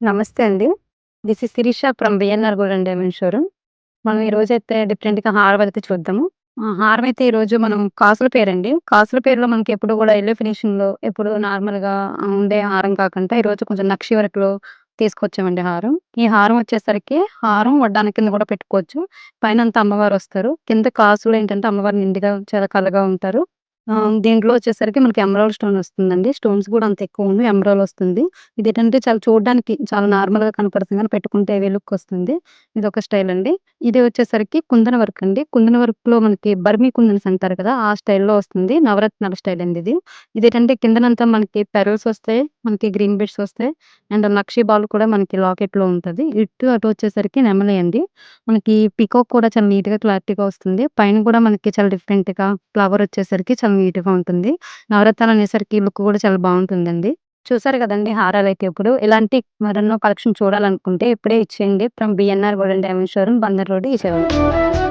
నమస్తే అండి. This is Shirisha from BNR gold and diamond showroom. మనం ఈరోజైతే డిఫరెంట్‌గా హారం అయితే చూద్దాము. హారం అయితే ఈరోజు మనం కాసుల పేరండి. కాసుల పేరులో మనకి ఎప్పుడు గూడా యెల్లో ఫినిషింగ్‌లో ఎప్పుడు నార్మల్‌గా ఉండే హారం కాకుండా ఈరోజు కొంచెం నక్షి వర్క్‌లో తీసుకొచ్చామండి హారం. ఈ హారం వచ్చేసరికి హారం వడ్డానం కింద గూడా పెట్టుకోవచ్చు. పైనంతా అమ్మవారొస్తారు. కింద కాసులు ఏంటంటే అమ్మవారు నిండుగా చాలా కళగా ఉంటారు. దీంట్లో వచ్చేసరికి మనకి ఎమరాల్డ్ స్టోన్ వస్తుందండి. స్టోన్స్ గూడా అంత ఎక్కువ ఉండవు. ఎమరాల్డ్ వస్తుంది. ఇదేంటంటే చాలా చూడడానికి చాలా నార్మల్‌గా కనపడుతుంది గానీ పెట్టుకుంటే హెవీ లుక్ వస్తుంది. ఇదొక స్టైల్ అండి. ఇది వచ్చేసరికి కుందన వర్క్ అండి. కుందన వర్క్‌లో మనకి బర్మీ కుందన్స్ అంటారు కదా! ఆ స్టైల్‌లో వస్తుంది. నవరత్నాల స్టైల్ అండి ఇది. ఇదేంటంటే కిందనంతా మనకి పెరల్స్ వస్తాయి. మనకి గ్రీన్ బీడ్స్ వస్తాయి. అండ్ నక్షి బాల్ కూడా మనకి లాకెట్‌లో ఉంటది. ఇటు అటు వచ్చేసరికి నెమలి అండి. మనకి పీకాక్ కూడా చాలా నీట్‌గా క్లారిటీగా వస్తుంది. పైన కూడా మనకి చాలా డిఫరెంట్‌గా ఫ్లవర్ వచ్చేసరికి చాలా నీట్‌గా ఉంటుంది. నవరత్నాలు అనేసరికి లుక్ కూడా చాలా బావుంటుందండి. చూసారు గదండీ! హారాలైతే ఇప్పుడు. ఇలాంటి మరెన్నో కలెక్షన్ చూడాలనుకుంటే ఇప్పుడే ఇచ్చేయండి from BNR gold and diamond showroom Bandar road, Vijayawada.